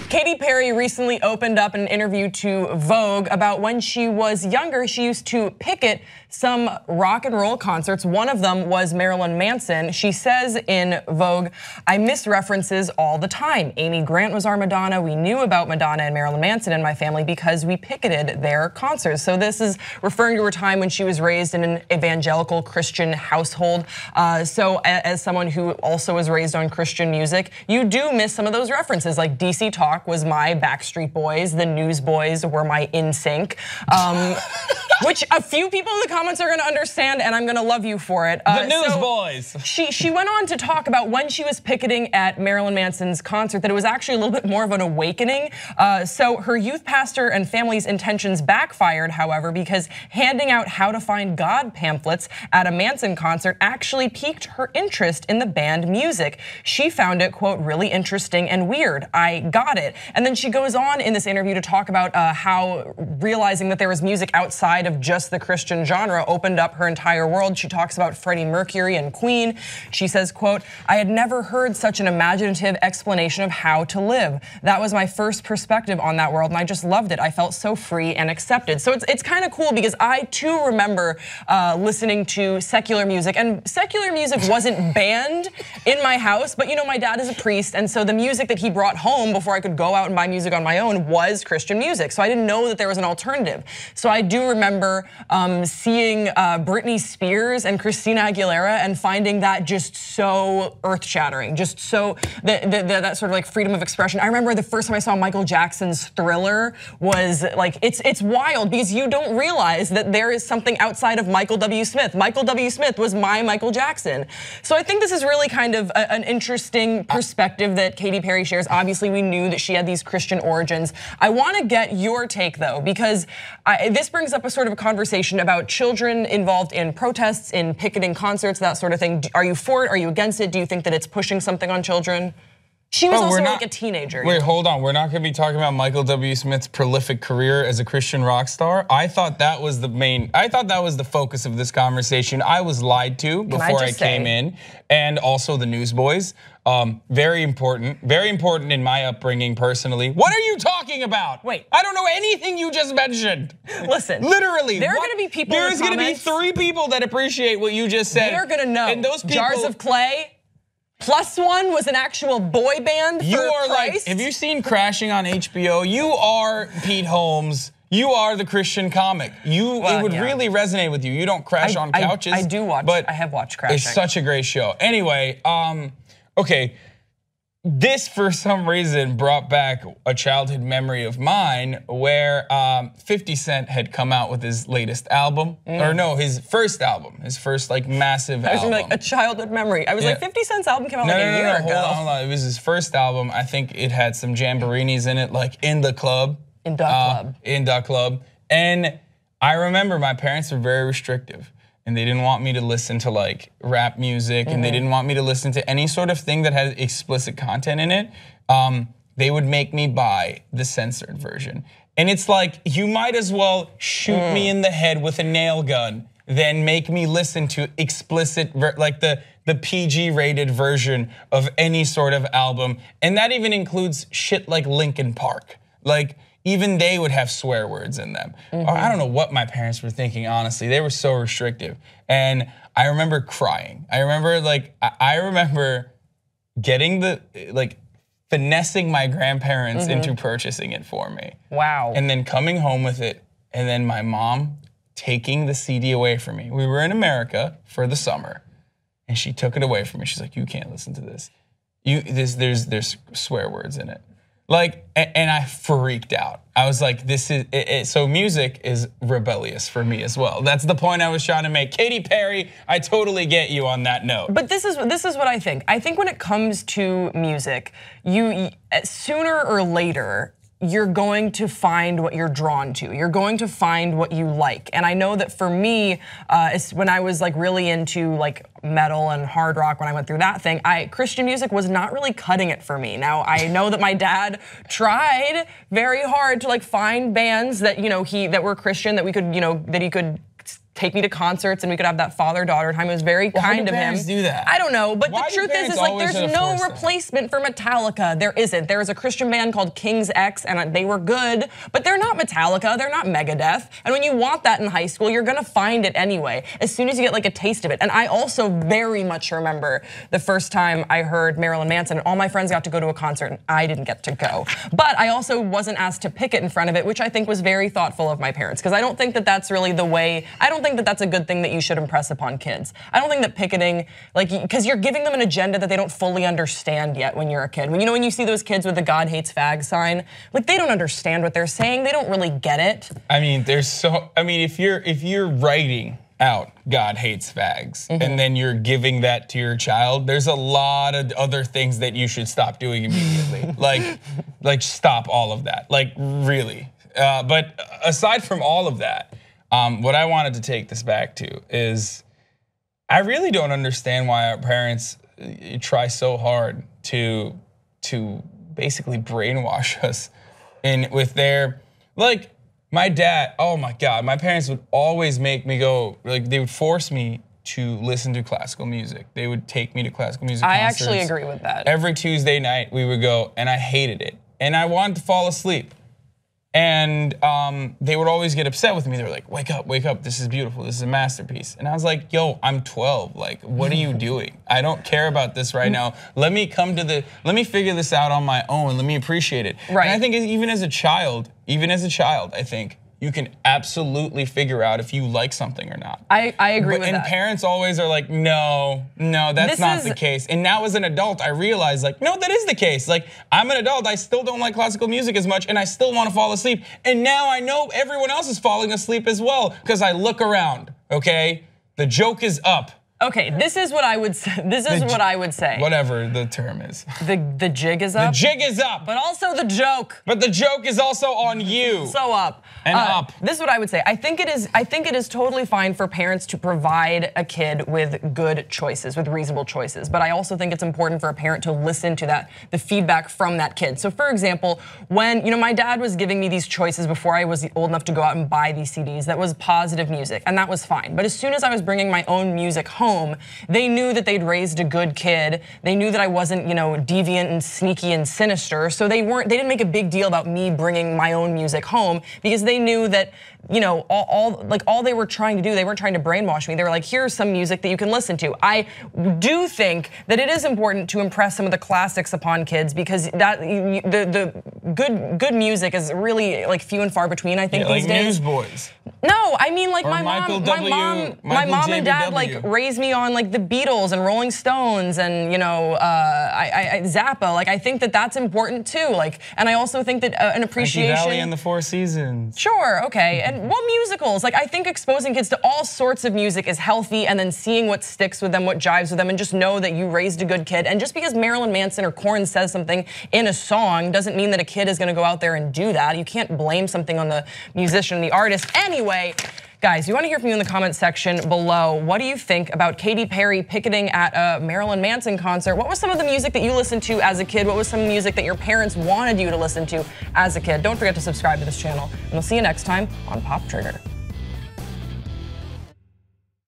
Katy Perry recently opened up an interview to Vogue about when she was younger, she used to picket some rock and roll concerts. One of them was Marilyn Manson. She says in Vogue, "I miss references all the time. Amy Grant was our Madonna. We knew about Madonna and Marilyn Manson in my family because we picketed their concerts." So this is referring to her time when she was raised in an evangelical Christian household. So as someone who also was raised on Christian music, you do miss some of those references. Like DC Talk was my Backstreet Boys, the Newsboys were my NSYNC, which a few people in the comments are gonna understand, and I'm gonna love you for it. The Newsboys. She went on to talk about when she was picketing at Marilyn Manson's concert that it was actually a little bit more of an awakening. So her youth pastor and family's intentions backfired, however, because handing out how to find God pamphlets at a Manson concert actually piqued her interest in the band music. She found it, quote, really interesting and weird. I got it. And then she goes on in this interview to talk about how realizing that there was music outside of just the Christian genre opened up her entire world. She talks about Freddie Mercury and Queen. She says, quote, "I had never heard such an imaginative explanation of how to live. That was my first perspective on that world and I just loved it. I felt so free and accepted." So it's kind of cool because I too remember listening to secular music, and secular music wasn't banned in my house, but my dad is a priest, and so the music that he brought home before I could go out and buy music on my own was Christian music. So I didn't know that there was an alternative. So I do remember seeing Britney Spears and Christina Aguilera and finding that just so earth-shattering, just so that sort of like freedom of expression. I remember the first time I saw Michael Jackson's Thriller was like, it's wild because you don't realize that there is something outside of Michael W. Smith. Michael W. Smith was my Michael Jackson. So I think this is really kind of an interesting perspective that Katy Perry shares. Obviously, we knew that she had these Christian origins. I want to get your take though, because this brings up a sort of a conversation about children involved in protests, in picketing concerts, that sort of thing. Are you for it? Are you against it? Do you think that it's pushing something on children? She was also like a teenager. Wait, hold on. We're not gonna be talking about Michael W. Smith's prolific career as a Christian rock star. I thought that was the focus of this conversation. I was lied to before I came in. And also the Newsboys. Very important in my upbringing personally. What are you talking about? Wait. I don't know anything you just mentioned. Listen. Literally. There are gonna be people There's gonna be 3 people that appreciate what you just said. They're gonna know. And those people, Jars of Clay. +1 was an actual boy band for Christ. Like, have you seen Crashing on HBO? You are Pete Holmes. You are the Christian comic. It would really resonate with you. You don't crash on couches. I do watch, but I have watched Crashing. It's such a great show. Anyway, okay. This, for some reason, brought back a childhood memory of mine where 50 Cent had come out with his latest album. Or no, his first album, his first like massive album. I was like a childhood memory. I was like 50 Cent's album came out like a year ago. Hold on. It was his first album. I think it had some jamborinis in it, like In the Club. In the Club. And I remember my parents were very restrictive. And they didn't want me to listen to like rap music, and they didn't want me to listen to any sort of thing that had explicit content in it. They would make me buy the censored version. And it's like, you might as well shoot me in the head with a nail gun than make me listen to explicit, like the PG rated version of any sort of album. And that even includes shit like Linkin Park. Like, even they would have swear words in them. I don't know what my parents were thinking, honestly. They were so restrictive. And I remember crying. I remember getting finessing my grandparents into purchasing it for me. Wow. And then coming home with it, and then my mom taking the CD away from me. We were in America for the summer, and she took it away from me. She's like, "You can't listen to this. There's swear words in it." Like, and I freaked out. I was like, this is, so music is rebellious for me as well. That's the point I was trying to make. Katy Perry, I totally get you on that note. But this is what I think. I think when it comes to music, you sooner or later, you're going to find what you're drawn to. You're going to find what you like. And I know that for me, when I was like really into like metal and hard rock, when I went through that thing, Christian music was not really cutting it for me. Now I know that my dad tried very hard to like find bands that that were Christian, that we could that he could take me to concerts and we could have that father-daughter time. It was very kind of him. Why do parents do that? I don't know, but Why the do truth parents is like always there's try to no force that? replacement for Metallica. There isn't. There is a Christian band called King's X and they were good, but they're not Metallica, they're not Megadeth. And when you want that in high school, you're gonna find it anyway, as soon as you get like a taste of it. And I also very much remember the first time I heard Marilyn Manson, all my friends got to go to a concert and I didn't get to go. But I also wasn't asked to picket in front of it, which I think was very thoughtful of my parents, because I don't think that that's really the way, I don't think that that's a good thing that you should impress upon kids. I don't think that picketing, like, because you're giving them an agenda that they don't fully understand yet when you're a kid. When you see those kids with the God hates fag sign, like they don't understand what they're saying, they don't really get it. I mean, if you're writing out God hates fags and then you're giving that to your child, there's a lot of other things that you should stop doing immediately. like stop all of that, like really. But aside from all of that, what I wanted to take this back to is I really don't understand why our parents try so hard to basically brainwash us with their, like, my dad, oh my God, my parents would always make me go, like they would force me to listen to classical music. They would take me to classical music concerts. I actually agree with that. Every Tuesday night we would go and I hated it. And I wanted to fall asleep. And they would always get upset with me. They were like, wake up, this is beautiful, this is a masterpiece. And I was like, yo, I'm 12, like, what are you doing? I don't care about this right now. Let me figure this out on my own, let me appreciate it. Right. And I think even as a child, I think you can absolutely figure out if you like something or not. I agree with that. And parents always are like, no, that's not the case. And now as an adult, I realize like, no, that is the case. Like, I'm an adult, I still don't like classical music as much and I still want to fall asleep. And now I know everyone else is falling asleep as well because I look around, okay? The joke is up. Okay, this is what I would say. Whatever the term is. The jig is up? The jig is up. But also the joke. But the joke is also on you. So up. And up. This is what I would say. I think it is totally fine for parents to provide a kid with good choices, with reasonable choices. But I also think it's important for a parent to listen to the feedback from that kid. So for example, when my dad was giving me these choices before I was old enough to go out and buy these CDs, that was positive music, and that was fine. But as soon as I was bringing my own music home, they knew that they'd raised a good kid. They knew that I wasn't, deviant and sneaky and sinister. So they didn't make a big deal about me bringing my own music home because they knew that, all they were trying to do, they weren't trying to brainwash me. They were like, here's some music that you can listen to. I do think that it is important to impress some of the classics upon kids because the good music is really like few and far between, I think, these days. Like Newsboys. No, I mean like my mom and dad JBW. like raised me on like the Beatles and Rolling Stones and Zappa. Like I think that that's important too. Like, and I also think that an appreciation. Frankie Valli and the Four Seasons. Sure, okay, and what musicals? Like I think exposing kids to all sorts of music is healthy, and then seeing what sticks with them, what jives with them, and just know that you raised a good kid. And just because Marilyn Manson or Korn says something in a song doesn't mean that a kid is going to go out there and do that. You can't blame something on the musician, the artist. Anyway, guys, we want to hear from you in the comment section below. What do you think about Katy Perry picketing at a Marilyn Manson concert? What was some of the music that you listened to as a kid? What was some music that your parents wanted you to listen to as a kid? Don't forget to subscribe to this channel, and we'll see you next time on Pop Trigger.